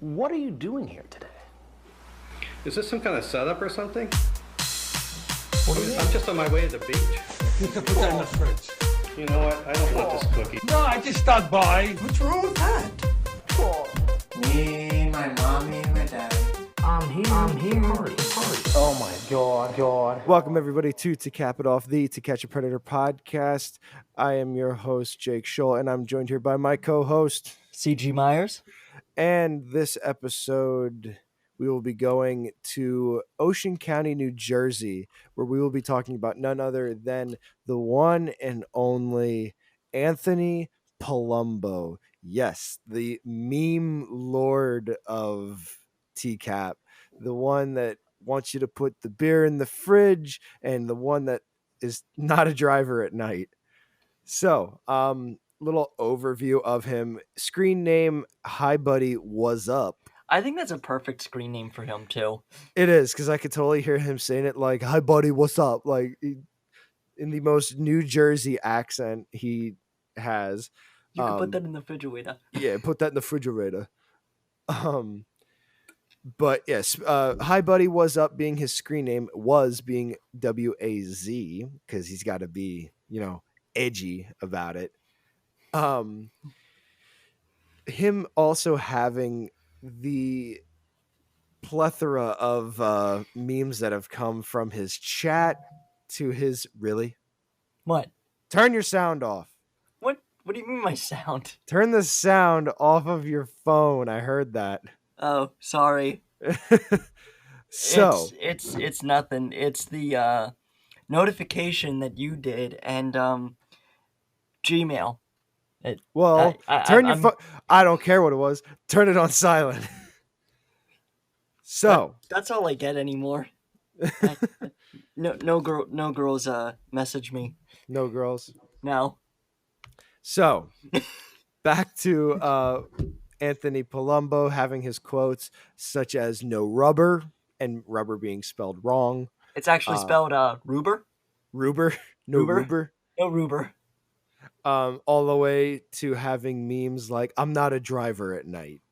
What are you doing here today? Is this some kind of setup or something? What do you mean? I'm just on my way to the beach. You can put that in the fridge. You know what? I don't want this cookie. No, I just stopped by. What's wrong with that? Cool. Me, my mommy, and my daddy. I'm here. Party. Oh my God. Welcome everybody to TCAP It Off, the To Catch a Predator podcast. I am your host, Jake Scholl, and I'm joined here by my co-host, CG Myers. And this episode, we will be going to Ocean County, New Jersey, where we will be talking about none other than the one and only Anthony Palumbo. Yes, the meme lord of TCAP, the one that wants you to put the beer in the fridge and the one that is not a driver at night. So, little overview of him. Screen name, Hi Buddy, Was Up. I think that's a perfect screen name for him too. It is, because I could totally hear him saying it like, Hi Buddy, what's up? Like, in the most New Jersey accent he has. You can put that in the refrigerator. Yeah, put that in the refrigerator. But yes, Hi Buddy, Was Up being his screen name, was being W-A-Z, because he's got to be, edgy about it. Him also having the plethora of memes that have come from his chat to his What? Turn your sound off. What do you mean my sound? Turn the sound off of your phone. I heard that. Oh, sorry. So it's nothing. It's the notification that you did and Gmail. Turn your phone. I don't care what it was. Turn it on silent. So that's all I get anymore. No girls message me. No girls. No. So back to Anthony Palumbo having his quotes such as no rubber, and rubber being spelled wrong. It's actually spelled Ruber. Ruber. No Ruber. No Ruber. All the way to having memes like I'm not a driver at night.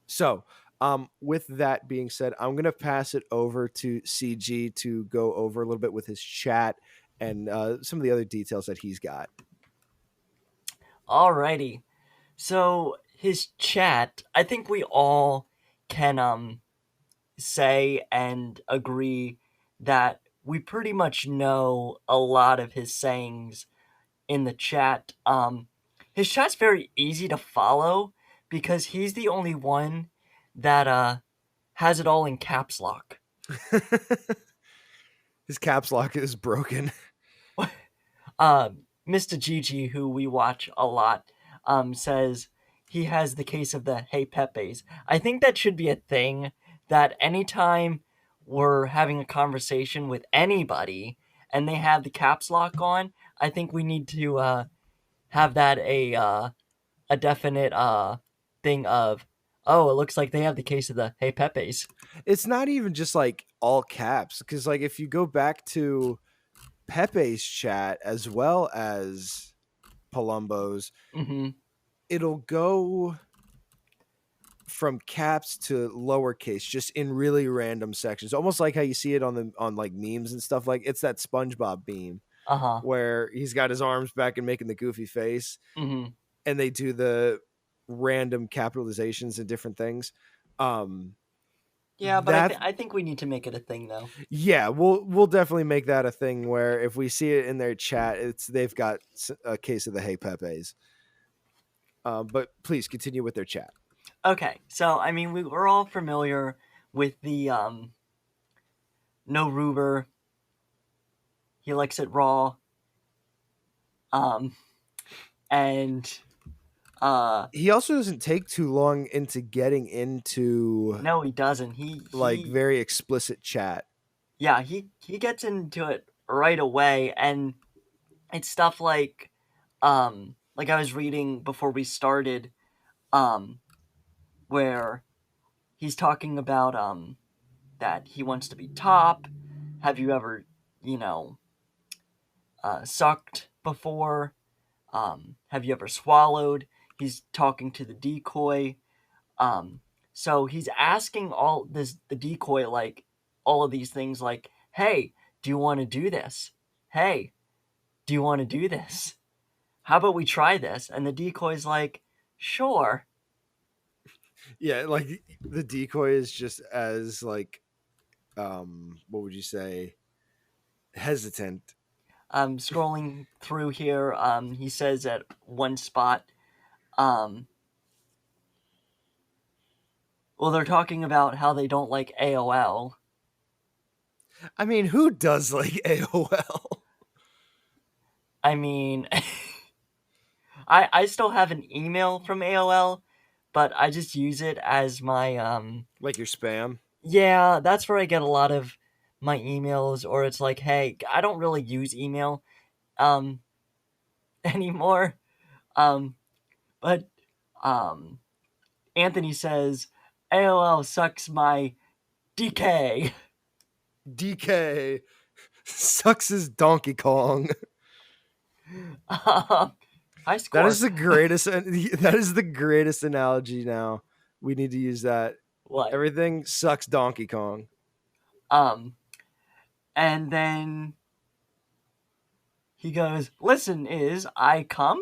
So with that being said, I'm going to pass it over to CG to go over a little bit with his chat and some of the other details that he's got. Alrighty. So his chat, I think we all can say and agree that we pretty much know a lot of his sayings in the chat. His chat's very easy to follow because he's the only one that has it all in caps lock. His caps lock is broken. Mr. Gigi, who we watch a lot, says he has the case of the Hey Pepes. I think that should be a thing, that anytime we're having a conversation with anybody and they have the caps lock on, I think we need to have that a definite thing of, oh, it looks like they have the case of the Hey Pepes. It's not even just like all caps, because like if you go back to Pepe's chat as well as Palumbo's, it'll go from caps to lowercase, just in really random sections, almost like how you see it on like memes and stuff. Like it's that SpongeBob meme where he's got his arms back and making the goofy face, and they do the random capitalizations and different things. Yeah, but I think we need to make it a thing, though. Yeah, we'll definitely make that a thing where if we see it in their chat, they've got a case of the Hey Pepes. But please continue with their chat. Okay, so I mean we're all familiar with the no Ruber. He likes it raw. And he also doesn't take too long into getting into. No, he doesn't. He very explicit chat. Yeah, he gets into it right away, and it's stuff like I was reading before we started, where he's talking about that he wants to be top. Have you ever, sucked before? Have you ever swallowed? He's talking to the decoy. So he's asking the decoy, like, all of these things, like, hey, do you want to do this? Hey, do you want to do this? How about we try this? And the decoy's like, sure. Yeah, like the decoy is just as like what would you say? Hesitant. Scrolling through here, he says at one spot, well, they're talking about how they don't like AOL. I mean, who does like AOL? I mean, I still have an email from AOL, but I just use it as my Like your spam? yeah, that's where I get a lot of my emails, or it's like, hey, I don't really use email um anymore. But um Anthony says AOL sucks my DK. DK sucks his Donkey Kong. High score. That is the greatest. That is the greatest analogy. Now we need to use that. What? Everything sucks Donkey Kong. And then he goes, listen, is I come?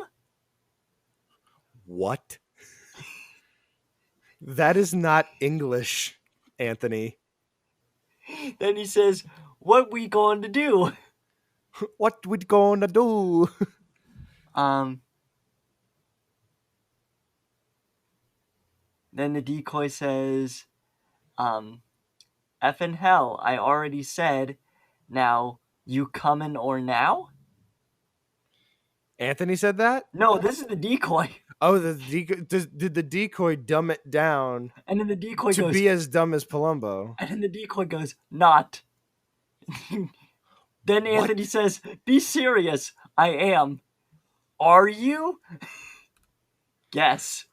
What? That is not English, Anthony. Then he says, what we going to do? What we gonna do? Then the decoy says, effing hell, I already said, now, you coming or now? Anthony said that? No, this is the decoy. Oh, the decoy. Did the decoy dumb it down And then the decoy to goes, be as dumb as Palumbo? and then the decoy goes, not. Then Anthony says, be serious, I am. Are you? Yes.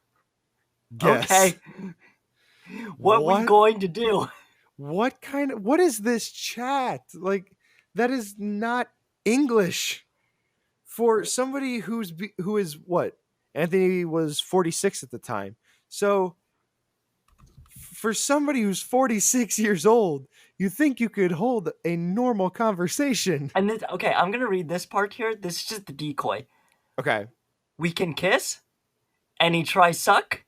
Guess. Okay. What we What? going to do? What is this chat? Like, that is not English for somebody who is what? Anthony was 46 at the time. So for somebody who's 46 years old, you think you could hold a normal conversation. And this, okay, I'm gonna read this part here. This is just the decoy. Okay. We can kiss? Any try suck?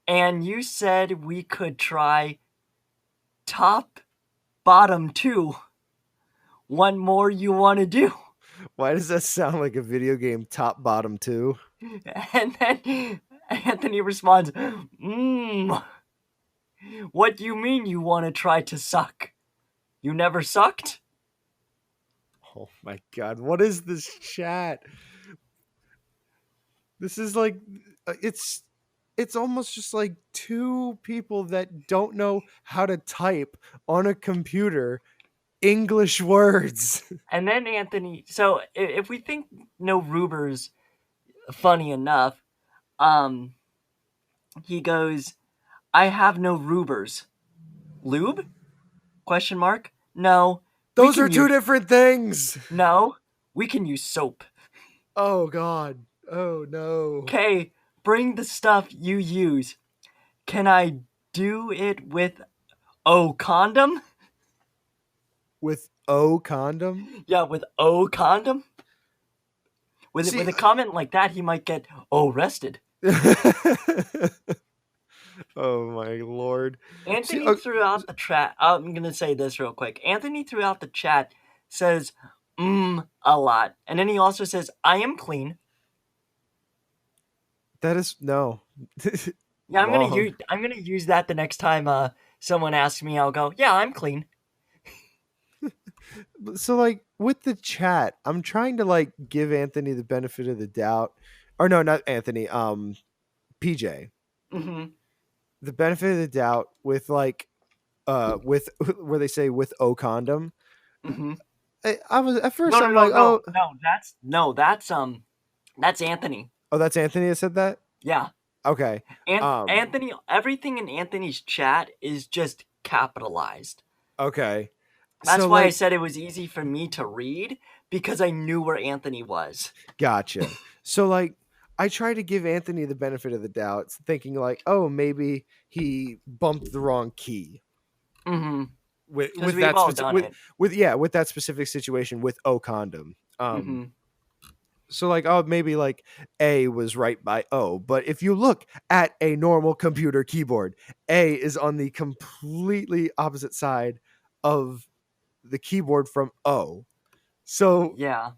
And you said we could try top, bottom too. One more you want to do? Why does that sound like a video game top bottom 2? And then Anthony responds, what do you mean you want to try to suck? You never sucked? Oh my god, what is this chat? This is like it's almost just like two people that don't know how to type on a computer English words. And then Anthony, so if we think no Ruber's funny enough, he goes, I have no Rubers. Lube? Question mark? No. Those are two different things. No. We can use soap. Oh god. Oh no. Okay, bring the stuff you use. Can I do it with condom? With O condom? Yeah, with condom? With a comment like that, he might get arrested. Oh my lord. Anthony threw out the chat. I'm gonna say this real quick. Anthony threw out the chat, says a lot, and then he also says, I am clean. That is no. Yeah, I'm gonna use that the next time someone asks me. I'll go, yeah, I'm clean. So like with the chat, I'm trying to like give Anthony the benefit of the doubt. Or no, not Anthony, PJ. Mm-hmm. The benefit of the doubt with like with where they say with O condom. Mm-hmm. I was at first that's Anthony. Oh, that's Anthony that said that? Yeah. Okay. Anthony, everything in Anthony's chat is just capitalized. Okay. That's why I said it was easy for me to read, because I knew where Anthony was. Gotcha. So like I try to give Anthony the benefit of the doubt, thinking like, oh, maybe he bumped the wrong key Mm-hmm. with Because we've all done it. with that specific situation with O condom. Mm-hmm. So like, oh, maybe like A was right by O, but if you look at a normal computer keyboard, A is on the completely opposite side of the keyboard from O. So Yeah.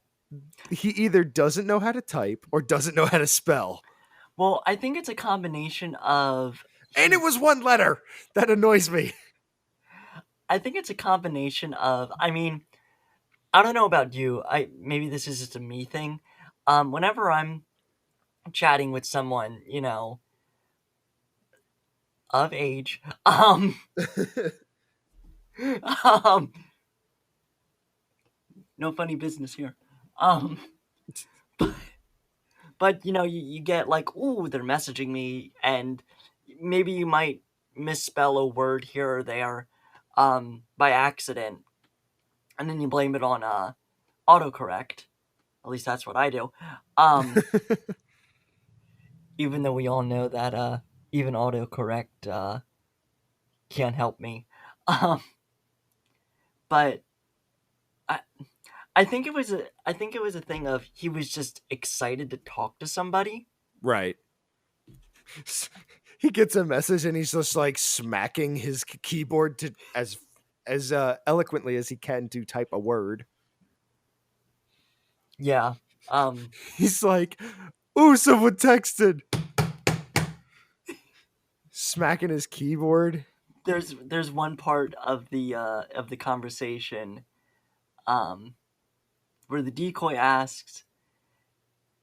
he either doesn't know how to type or doesn't know how to spell. Well, I think it's a combination of. And it was one letter. That annoys me. I think it's a combination of. I mean, I don't know about you. Maybe this is just a me thing. Whenever I'm chatting with someone, of age, um, no funny business here. But you get like, ooh, they're messaging me, and maybe you might misspell a word here or there, by accident, and then you blame it on autocorrect. At least that's what I do. Even though we all know that even autocorrect can't help me. But I think it was a thing of he was just excited to talk to somebody. Right. He gets a message and he's just like smacking his keyboard to as eloquently as he can to type a word. Yeah. He's like, "Ooh, someone texted." Smacking his keyboard. There's one part of the conversation where the decoy asks,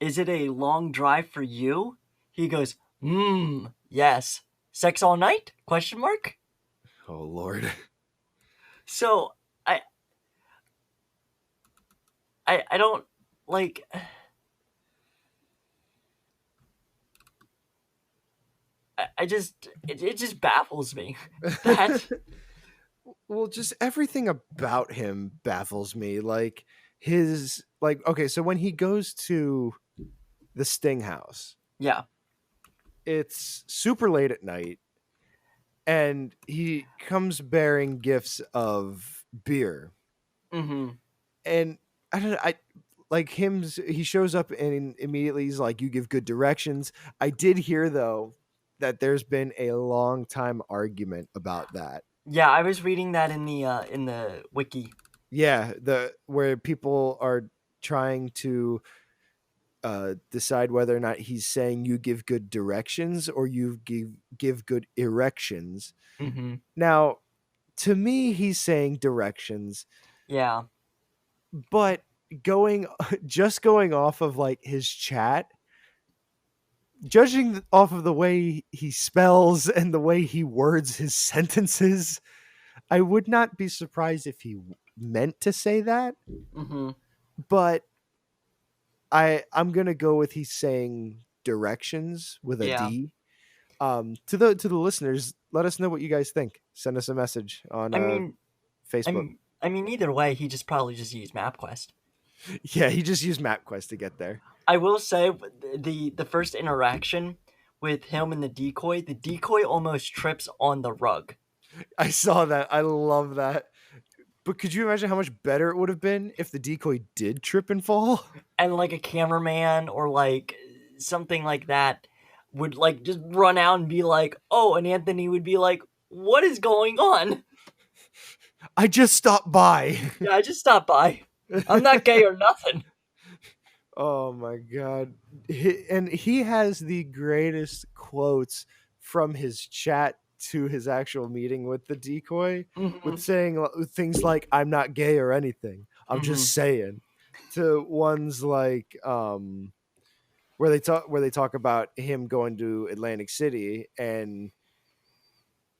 "Is it a long drive for you?" He goes, yes. Sex all night? Question mark. Oh Lord. So I don't like. I just it just baffles me that. Well, just everything about him baffles me. Like his okay, so when he goes to the Sting house, Yeah. it's super late at night and he comes bearing gifts of beer. Mm-hmm. And I don't know, I like him. He shows up and immediately he's like, "You give good directions." I did hear though that there's been a long time argument about that. Yeah, I was reading that in the wiki. Yeah, the where people are trying to decide whether or not he's saying you give good directions or you give good erections. Mm-hmm. Now, to me, he's saying directions, Yeah. but going just going off of like his chat, judging off of the way he spells and the way he words his sentences, I would not be surprised if he meant to say that. Mm-hmm. But I'm gonna go with he's saying directions with a Yeah. D. To the listeners, let us know what you guys think. Send us a message on I mean, Facebook. either way, he just probably just used MapQuest. Yeah, he just used MapQuest to get there. I will say the first interaction with him and the decoy almost trips on the rug. I saw that. I love that. But could you imagine how much better it would have been if the decoy did trip and fall? And like a cameraman or like something like that would like just run out and be like, "Oh," and Anthony would be like, "What is going on?" I just stopped by. Yeah, I just stopped by. I'm not gay or nothing. Oh my god. And he has the greatest quotes from his chat to his actual meeting with the decoy, Mm-hmm. with saying things like "I'm not gay or anything. I'm just saying," to ones like where they talk about him going to Atlantic City and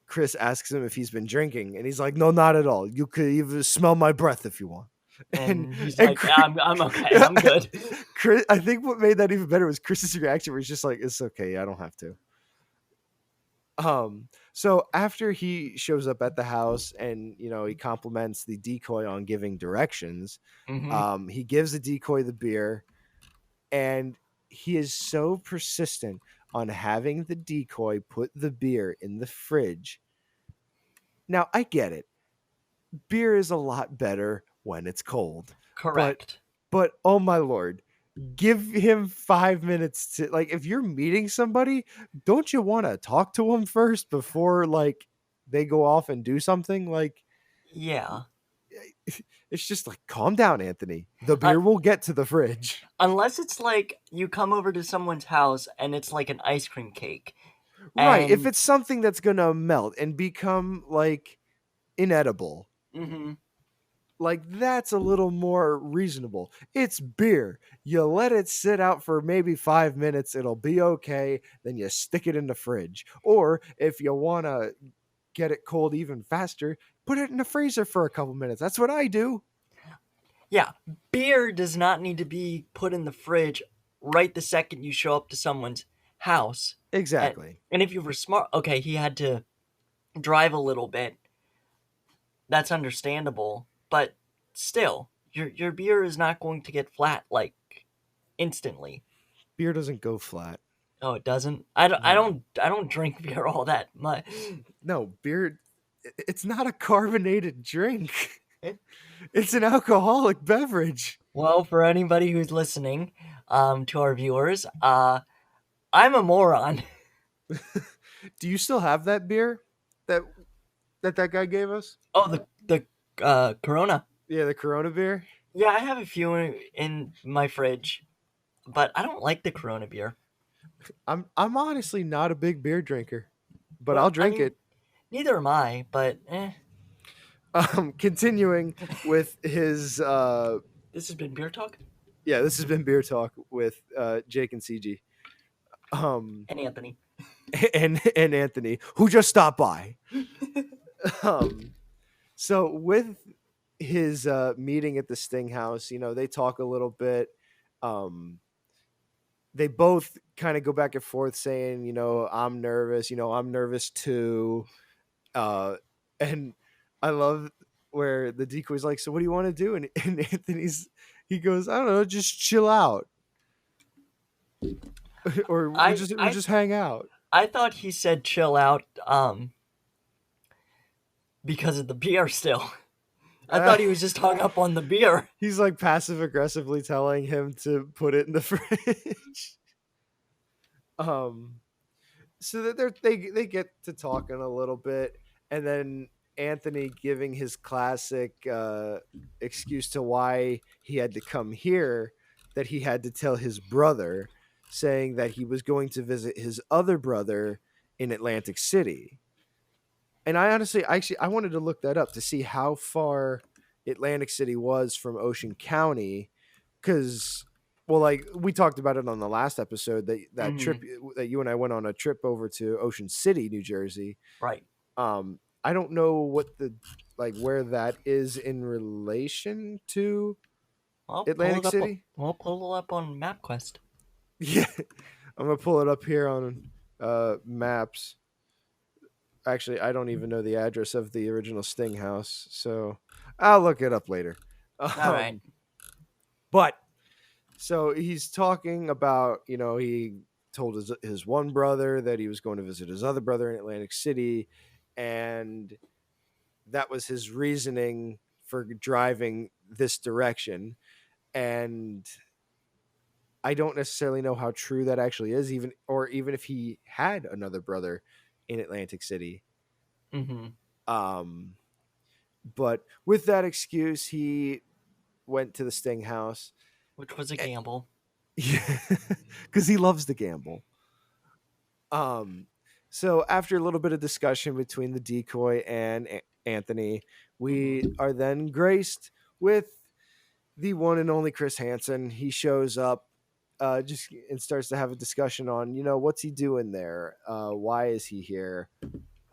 Chris asks him if he's been drinking and he's like, "No, not at all. You could even smell my breath if you want." And he's like, Chris, "Yeah, I'm okay. I'm good." Chris, I think what made that even better was Chris's reaction, where he's just like, "It's okay. I don't have to." So after he shows up at the house and he compliments the decoy on giving directions, Mm-hmm. he gives the decoy the beer and he is so persistent on having the decoy put the beer in the fridge. Now, I get it. Beer is a lot better when it's cold. Correct. But oh my lord, give him 5 minutes to, like, if you're meeting somebody, don't you want to talk to them first before like they go off and do something? Like, Yeah. it's just like, calm down, Anthony. The beer will get to the fridge. Unless it's like you come over to someone's house and it's like an ice cream cake. Right. If And- it's something that's going to melt and become like inedible, Mhm. like that's a little more reasonable. It's beer. You let it sit out for maybe 5 minutes, it'll be okay. Then you stick it in the fridge. Or if you want to get it cold even faster, put it in the freezer for a couple minutes. That's what I do. Yeah, beer does not need to be put in the fridge right the second you show up to someone's house. Exactly. And if you were smart, okay, he had to drive a little bit. That's understandable, but still, your beer is not going to get flat like instantly. Beer doesn't go flat. Oh, it doesn't. I don't drink beer all that much. No, beer, it's not a carbonated drink. It's an alcoholic beverage. Well, for anybody who's listening, to our viewers, I'm a moron. Do you still have that beer that guy gave us? Oh, the Corona. Yeah, the Corona beer. Yeah, I have a few in my fridge, but I don't like the Corona beer. I'm honestly not a big beer drinker, but Well, I'll drink I mean, it. Neither am I, but Continuing with his this has been Beer Talk. yeah, this has been Beer Talk with Jake and CG. And Anthony. and Anthony, who just stopped by. So with his meeting at the Sting House, they talk a little bit. They both kind of go back and forth saying, I'm nervous, I'm nervous too. And I love where the decoy's like, so what do you want to do? And he goes, I don't know, just chill out. Or we just hang out. I thought he said chill out because of the beer still. I thought he was just hung up on the beer. He's like passive aggressively telling him to put it in the fridge. So that they get to talking a little bit, and then Anthony giving his classic excuse to why he had to come here, that he had to tell his brother, saying that he was going to visit his other brother in Atlantic City. And I wanted to look that up to see how far Atlantic City was from Ocean County, because, well, like we talked about it on the last episode, that trip that you and I went on, a trip over to Ocean City, New Jersey. Right. I don't know what where that is in relation to Atlantic City. We'll pull it up on MapQuest. Yeah, I'm gonna pull it up here on maps. Actually, I don't even know the address of the original Sting House, so I'll look it up later. All right. But so he's talking about, he told his one brother that he was going to visit his other brother in Atlantic City, and that was his reasoning for driving this direction. And I don't necessarily know how true that actually is, even if he had another brother in Atlantic City. But with that excuse, he went to the Sting House, which was a gamble. Yeah, because he loves to gamble. So after a little bit of discussion between the decoy and Anthony, we are then graced with the one and only Chris Hansen. He shows up just and starts to have a discussion on, what's he doing there? Why is he here?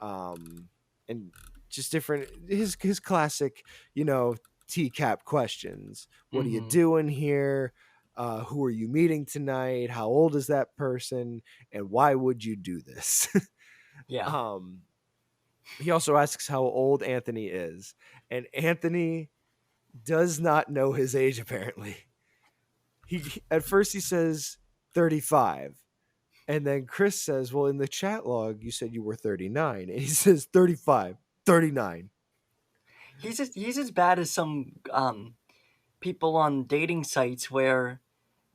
And just different, his classic, TCAP questions. What are you doing here? Who are you meeting tonight? How old is that person? And why would you do this? Yeah. He also asks how old Anthony is. And Anthony does not know his age, apparently. At first he says 35. And then Chris says, well, in the chat log, you said you were 39. And he says 35, 39. He's as bad as some people on dating sites where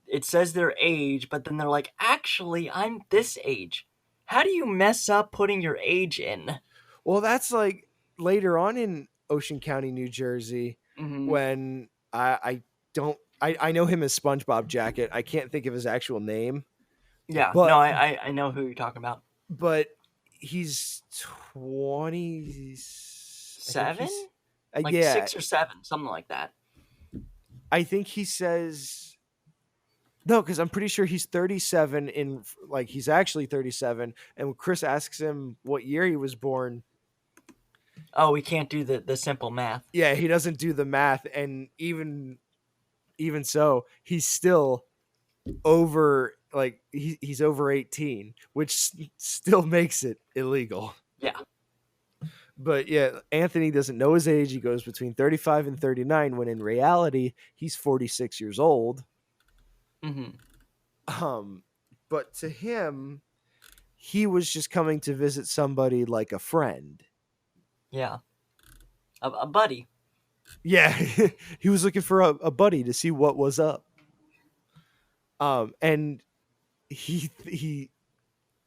it says their age, but then they're like, actually, I'm this age. How do you mess up putting your age in? Well, that's like later on in Ocean County, New Jersey, Mm-hmm. when I know him as SpongeBob Jacket. I can't think of his actual name, Yeah, but no, I know who you're talking about. but he's 20. Seven? Like yeah, 6 or 7, something like that. I think he says no, because I'm pretty sure he's 37 in like he's actually 37. And when Chris asks him what year he was born, Oh, we can't do the simple math. yeah, he doesn't do the math, and even so, he's still over like he's over 18, which still makes it illegal. Yeah. But yeah, Anthony doesn't know his age. He goes between 35 and 39 when in reality he's 46 years old. Mm-hmm. But to him, he was just coming to visit somebody like a friend. Yeah. A buddy. Yeah, he was looking for a buddy to see what was up. And he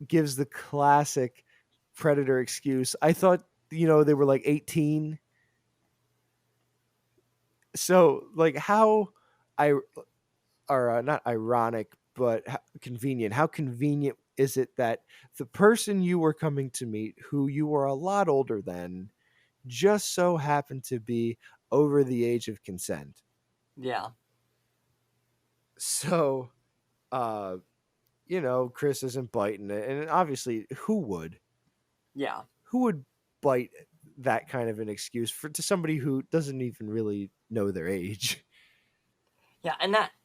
gives the classic predator excuse. I thought, they were like 18. So like how not ironic, but convenient. How convenient is it that the person you were coming to meet, who you were a lot older than, just so happened to be over the age of consent? Yeah. So, Chris isn't biting it, and obviously, who would? Yeah. Who would bite that kind of an excuse to somebody who doesn't even really know their age? Yeah,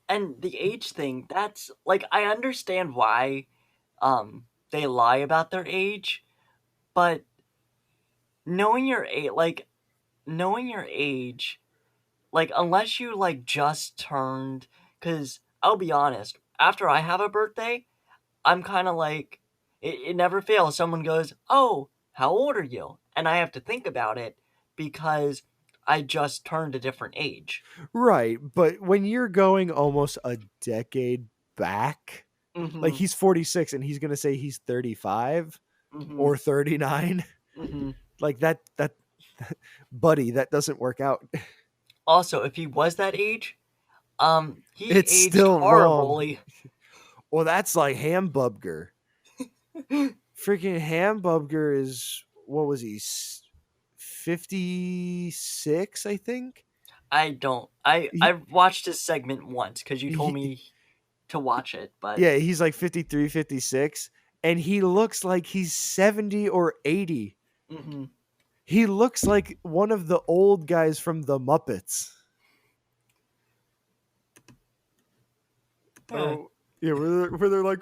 and the age thing, that's like I understand why they lie about their age, but knowing your age like unless you like just turned, cuz I'll be honest, after I have a birthday, I'm kind of like it never fails. Someone goes, "Oh, how old are you?" And I have to think about it because I just turned a different age. Right, but when you're going almost a decade back, like Mhm. he's 46 and he's going to say he's 35 Mhm. or 39, Mhm. like that buddy, that doesn't work out. Also, if he was that age, he It's aged still wrong. horribly. Well, that's like Hambubger. Freaking Hambubger is, what was he? 56, I think. I don't. He, I've watched this segment once because you told he, me to watch it, but yeah, he's like 53, 56, and he looks like he's 70 or 80. mhm. He looks like one of the old guys from the Muppets. Yeah. Oh, yeah, where they're like,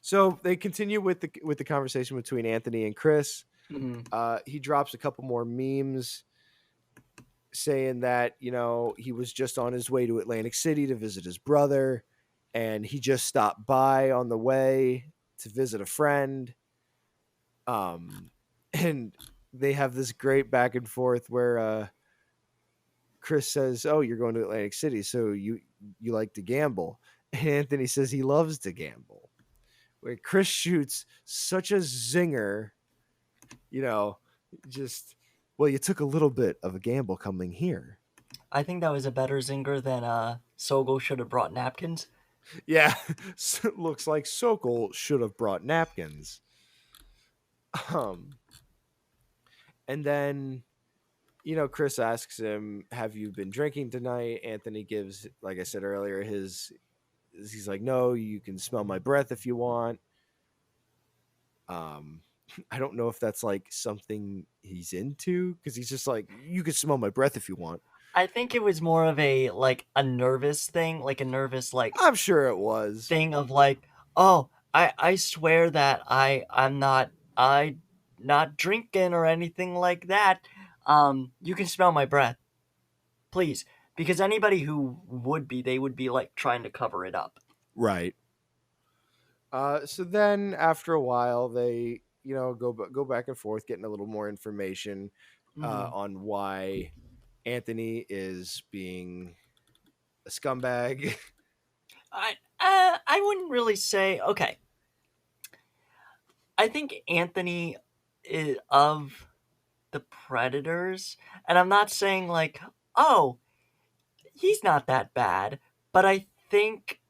so they continue with the conversation between Anthony and Chris. Mhm. He drops a couple more memes saying that he was just on his way to Atlantic City to visit his brother, and he just stopped by on the way to visit a friend. And they have this great back and forth where Chris says, "Oh, you're going to Atlantic City, so you like to gamble." And Anthony says he loves to gamble. Where Chris shoots such a zinger, just, well, you took a little bit of a gamble coming here. I think that was a better zinger than Sogol should have brought napkins. Yeah, looks like Sokol should have brought napkins. And then, Chris asks him, "Have you been drinking tonight?" Anthony gives, like I said earlier, he's like, "No, you can smell my breath if you want." I don't know if that's like something he's into, because he's just like, "You can smell my breath if you want." I think it was more of a nervous thing, like a nervous I'm sure it was. thing of like, oh, I swear that I'm not drinking or anything like that. You can smell my breath, please. Because anybody who would be, they would be like trying to cover it up. Right. So then after a while, they go back and forth, getting a little more information Mhm. on why Anthony is being a scumbag. I wouldn't really say. Okay, I think Anthony is of the Predators, and I'm not saying like, oh, he's not that bad, but I think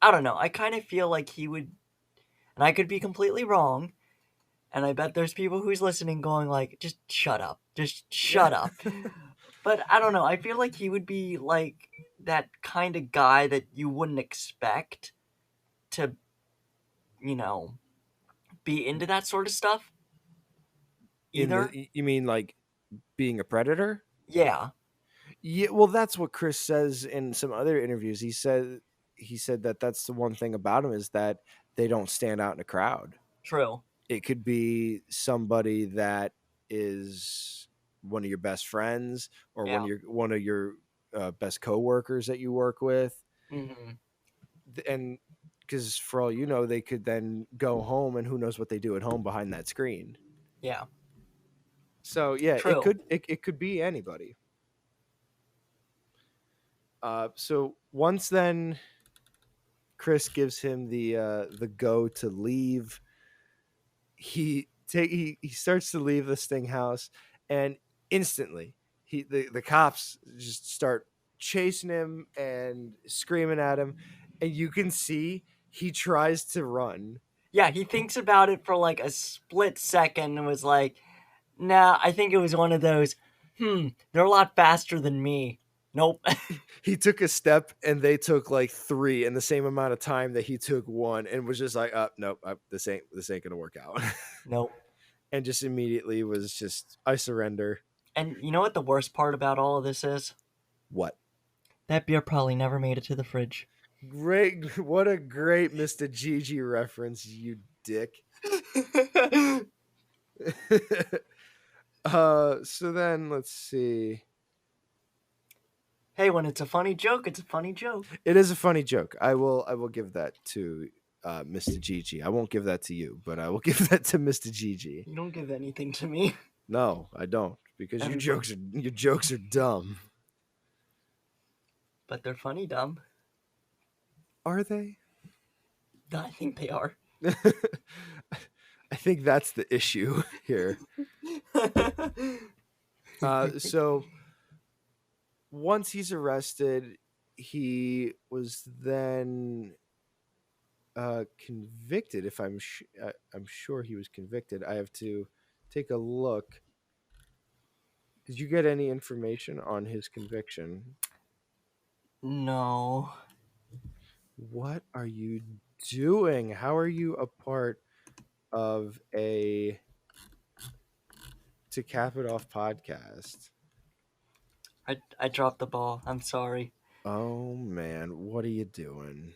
I don't know. I kind of feel like he would, and I could be completely wrong. And I bet there's people who's listening going like, just shut up. Just shut up. But I don't know. I feel like he would be like that kind of guy that you wouldn't expect to, you know, be into that sort of stuff either. You mean like being a predator? Yeah, Yeah, well, that's what Chris says in some other interviews. He said that that's the one thing about him is that they don't stand out in a crowd. true. It could be somebody that is one of your best friends or Yeah. one of your best coworkers that you work with, Hmm. and because for all you know, they could then go home and who knows what they do at home behind that screen. Yeah, So yeah, true. it could be anybody. So once then Chris gives him the go to leave, he starts to leave the Sting house, and instantly the cops just start chasing him and screaming at him, and you can see he tries to run. Yeah, he thinks about it for like a split second and was like, nah, I think it was one of those, they're a lot faster than me. Nope. He took a step and they took like three in the same amount of time that he took one, and was just like, nope, this ain't gonna work out. Nope. And just immediately was just, I surrender. And you know what the worst part about all of this is? What? That beer probably never made it to the fridge. Great. What a great Mr. Gigi reference, you dick. So then let's see. Hey, when it's a funny joke, it's a funny joke. It is a funny joke. I will give that to Mr. Gigi. I won't give that to you, but I will give that to Mr. Gigi. You don't give anything to me. No, I don't, because your jokes are dumb. But they're funny, dumb. Are they? I think they are. I think that's the issue here. So once he's arrested, he was then convicted. If I'm sure he was convicted. I have to take a look. Did you get any information on his conviction? No. What are you doing? How are you a part of a TCAP It Off podcast? I dropped the ball. I'm sorry. Oh man, what are you doing?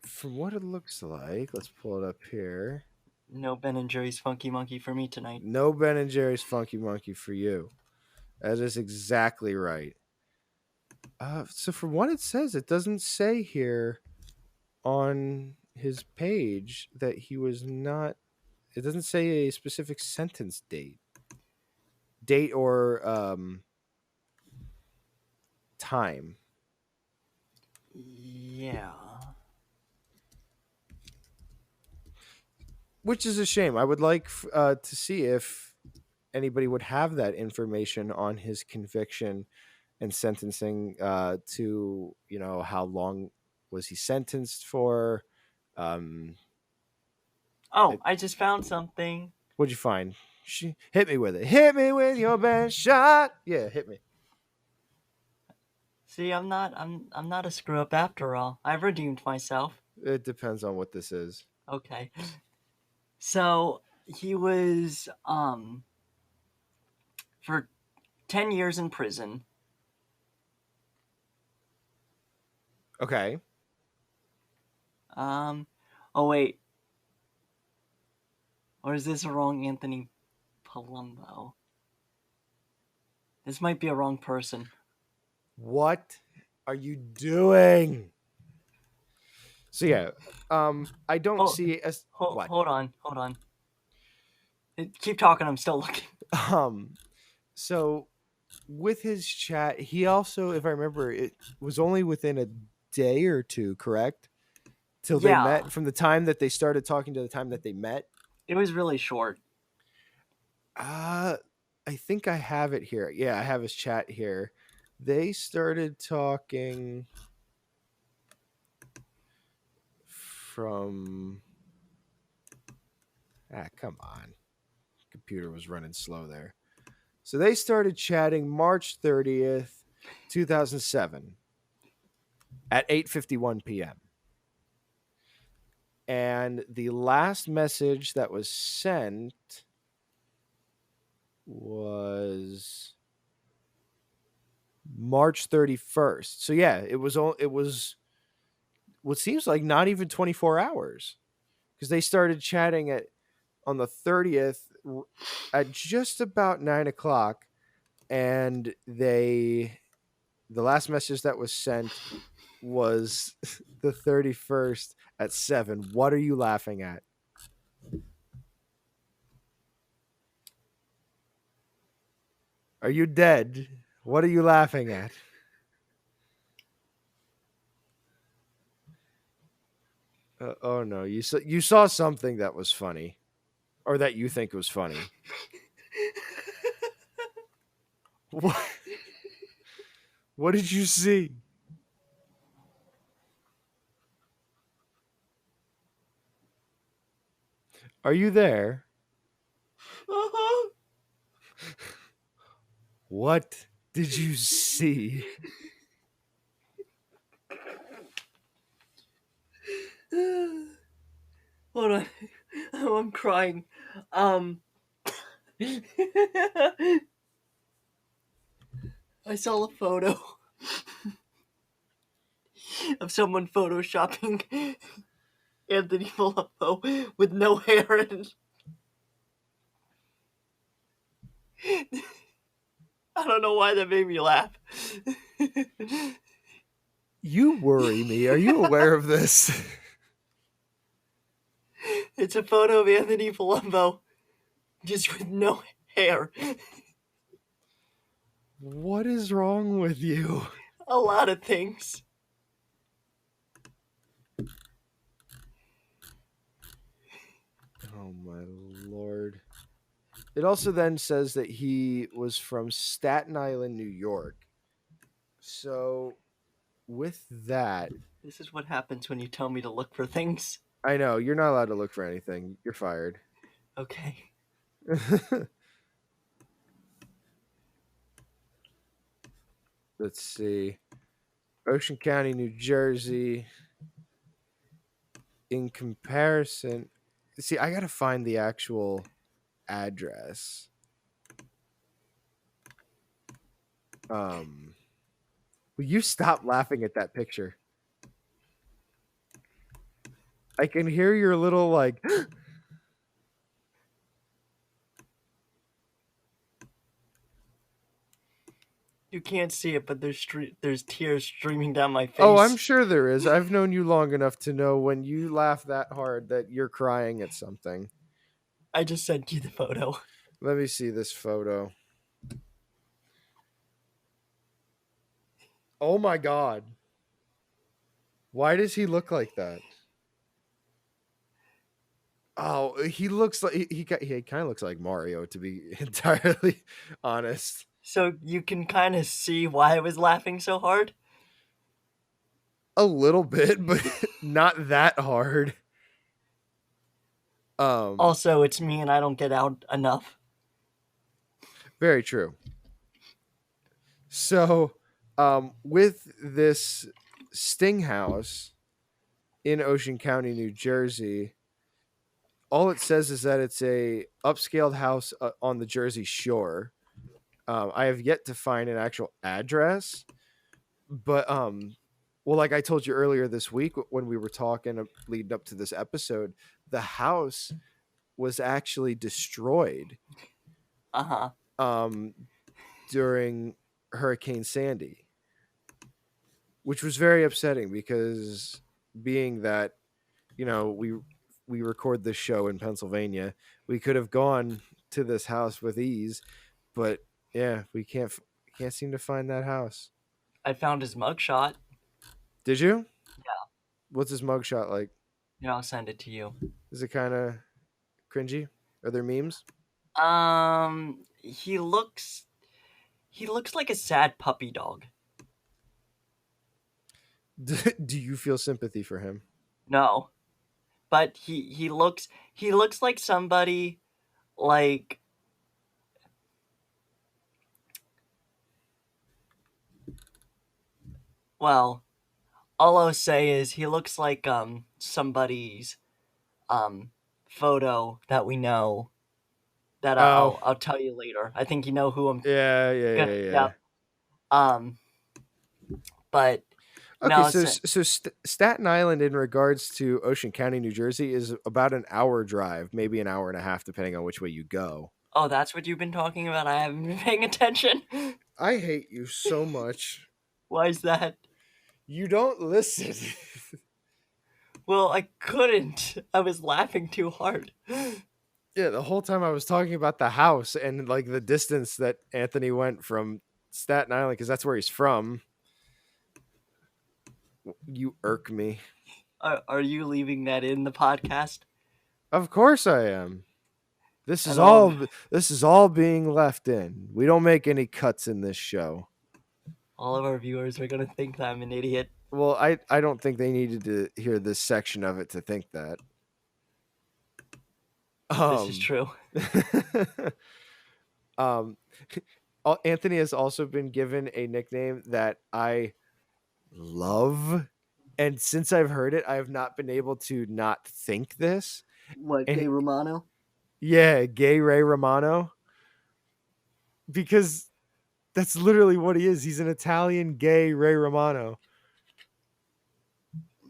From what it looks like, let's pull it up here. No Ben and Jerry's Funky Monkey for me tonight. No Ben and Jerry's Funky Monkey for you. That is exactly right. So from what it says, it doesn't say here on his page that he was not. It doesn't say a specific sentence date or time. Yeah. Which is a shame. I would like to see if anybody would have that information on his conviction and sentencing, to, how long was he sentenced for? I just found something. What'd you find? Hit me with it. Hit me with your best shot. Yeah, hit me. See, I'm not a screw up after all. I've redeemed myself. It depends on what this is. Okay. So he was for 10 years in prison. Okay. Oh wait. Or is this a wrong Anthony Palumbo? This might be a wrong person. What are you doing? So yeah, I don't Oh, see as what. Hold on. Keep talking. I'm still looking. So with his chat, he also, if I remember, it was only within a day or two, correct? Till they Yeah. met, from the time that they started talking to the time that they met. It was really short. I think I have it here. Yeah, I have his chat here. They started talking from come on. Computer was running slow there. So they started chatting March 30th, 2007 at 8:51 p.m. And the last message that was sent was March 31st. So yeah, it was what seems like not even 24 hours, because they started chatting on the 30th at just about 9 o'clock, and the last message that was sent was the 31st at 7. What are you laughing at? Are you dead? What are you laughing at? Oh no, you saw something that was funny, or that you think was funny. What? What did you see? Are you there? Uh-huh. What did you see? Hold on. Oh, I'm crying. I saw a photo of someone photoshopping Anthony Palumbo with no hair and I don't know why that made me laugh. You worry me. Are you aware of this? It's a photo of Anthony Palumbo just with no hair. What is wrong with you? A lot of things. Oh my lord. It also then says that he was from Staten Island, New York. So with that, This is what happens when you tell me to look for things. I know you're not allowed to look for anything. You're fired. Okay. Let's see. Ocean County, New Jersey. In comparison, see, I gotta find the actual address. Will you stop laughing at that picture? I can hear your little like. You can't see it, but there's tears streaming down my face. Oh, I'm sure there is. I've known you long enough to know when you laugh that hard that you're crying at something. I just sent you the photo. Let me see this photo. Oh my god. Why does he look like that? Oh, he looks like he kind of looks like Mario, to be entirely honest. So you can kind of see why I was laughing so hard? A little bit, but not that hard. Also, it's me and I don't get out enough. Very true. So, with this Sting House in Ocean County, New Jersey, all it says is that it's a upscaled house on the Jersey Shore. I have yet to find an actual address, but well, like I told you earlier this week when we were talking leading up to this episode, the house was actually destroyed. Uh-huh. during Hurricane Sandy, which was very upsetting because being that, we record this show in Pennsylvania, we could have gone to this house with ease, but yeah, we can't seem to find that house. I found his mugshot. Did you? Yeah. What's his mugshot like? Yeah, I'll send it to you. Is it kind of cringy? Are there memes? He looks like a sad puppy dog. Do you feel sympathy for him? No, but he looks like somebody like. Well, all I'll say is he looks like somebody's photo that we know that Oh. I'll tell you later. I think you know who I'm. Yeah. Um, but Okay, no, so Staten Island, in regards to Ocean County, New Jersey, is about an hour drive, maybe an hour and a half, depending on which way you go. oh, that's what you've been talking about. I haven't been paying attention. I hate you so much. Why is that? You don't listen. Well, I couldn't. I was laughing too hard. Yeah, the whole time I was talking about the house and like the distance that Anthony went from Staten Island, because that's where he's from. You irk me. Are you leaving that in the podcast? Of course I am. This is Hello. all being left in. We don't make any cuts in this show. All of our viewers are gonna think that I'm an idiot. Well, I don't think they needed to hear this section of it to think that. This is true. Anthony has also been given a nickname that I love, and since I've heard it, I have not been able to not think this. What, And- Gay Romano? Yeah, Gay Ray Romano, because that's literally what he is. He's an Italian gay Ray Romano,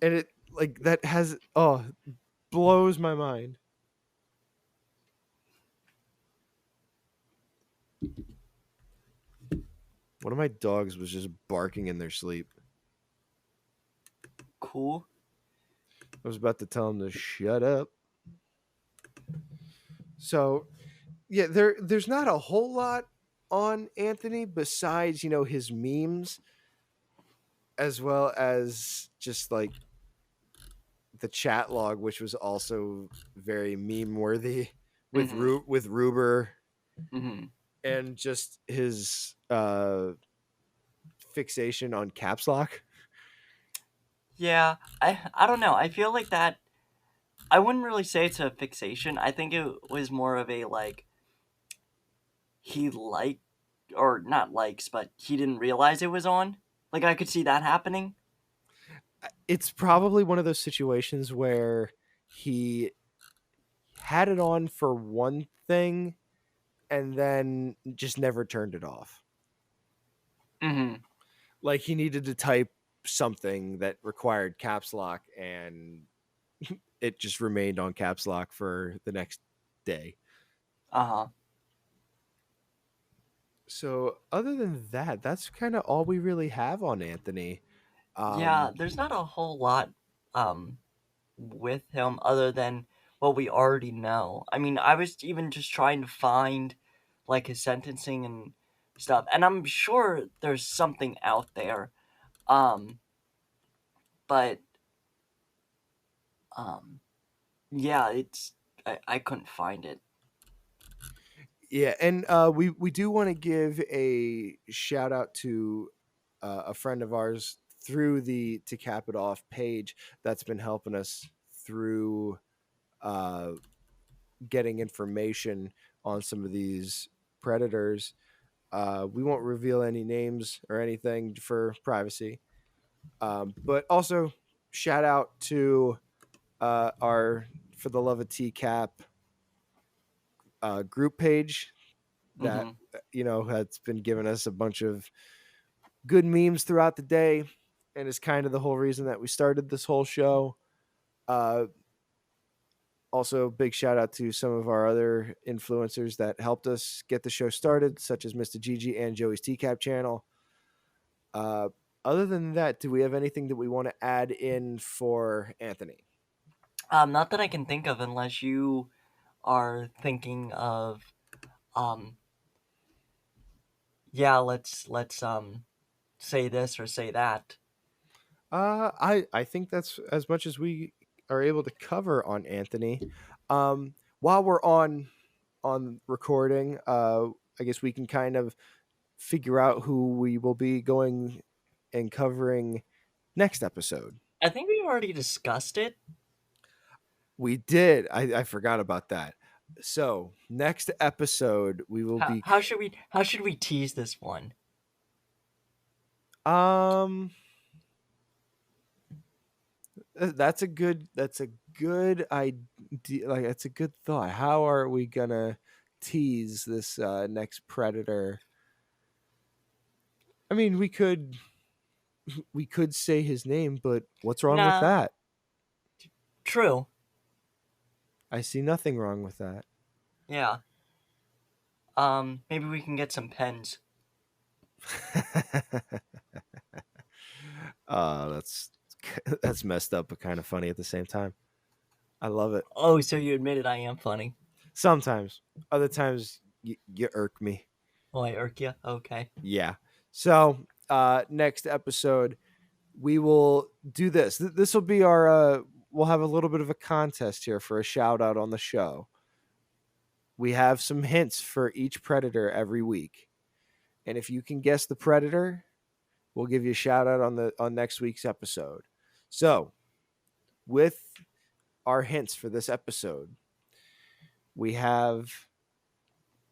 and it like that has blows my mind. One of my dogs was just barking in their sleep. Cool. I was about to tell him to shut up. So, yeah, there's not a whole lot on Anthony besides, his memes, as well as just like the chat log, which was also very meme worthy with with Ruber, and just his fixation on caps lock. Yeah, I don't know. I feel like that. I wouldn't really say it's a fixation. I think it was more of a like. He liked, or not likes, but he didn't realize it was on. Like I could see that happening. It's probably one of those situations where he had it on for one thing and then just never turned it off. Like he needed to type something that required caps lock, and it just remained on caps lock for the next day. So other than that, that's kind of all we really have on Anthony. Yeah, there's not a whole lot with him other than what we already know. I mean, I was even just trying to find like his sentencing and stuff, and I'm sure there's something out there. But yeah, I couldn't find it. Yeah, and we do want to give a shout out to a friend of ours through the TCAP It Off page that's been helping us through getting information on some of these predators. We won't reveal any names or anything for privacy, but also shout out to our For the Love of TCAP group page that has been giving us a bunch of good memes throughout the day, and is kind of the whole reason that we started this whole show. Also, big shout out to some of our other influencers that helped us get the show started, such as Mr. Gigi and Joey's TCAP channel. Other than that, do we have anything that we want to add in for Anthony? Not that I can think of, unless you are thinking of, yeah, let's say this or say that. I think that's as much as we are able to cover on Anthony. While we're on recording, I guess we can kind of figure out who we will be going and covering next episode. I think we already discussed it. We did. I forgot about that. So next episode we will be. How should we tease this one? That's a good idea. Like, that's a good thought. How are we gonna tease this next Predator? I mean, we could say his name, but what's wrong with Nah. that? True. I see nothing wrong with that. Yeah. Maybe we can get some pens. That's messed up, but kind of funny at the same time. I love it. Oh, so you admitted I am funny. Sometimes, other times you irk me. Oh, I irk you? Okay. Yeah. So next episode we will do this. This will be our. We'll have a little bit of a contest here for a shout out on the show. We have some hints for each Predator every week, and if you can guess the Predator, we'll give you a shout out on next week's episode. So, with our hints for this episode, we have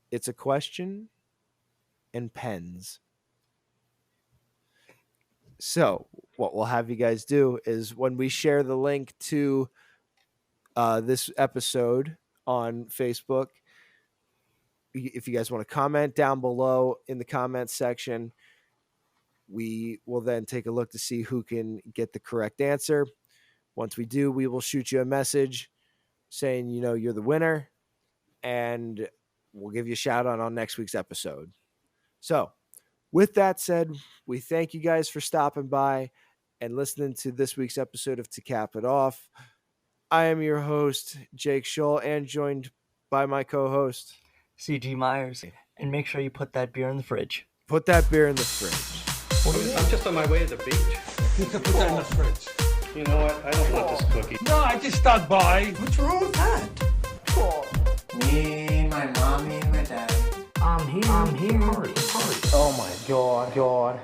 It's a Question and pens. So, what we'll have you guys do is when we share the link to this episode on Facebook, if you guys want to comment down below in the comments section, we will then take a look to see who can get the correct answer. Once we do, we will shoot you a message saying, you're the winner, and we'll give you a shout out on next week's episode. So, with that said, we thank you guys for stopping by and listening to this week's episode of TCAP It Off. I am your host, Jake Scholl, and joined by my co-host, CG Myers. And make sure you put that beer in the fridge. Put that beer in the fridge. I'm just on my way to the beach. You can put that in the fridge. You know what? I don't want this cookie. No, I just stopped by. What's wrong with that? Me, my mommy, and my daddy. I'm here. Oh my god.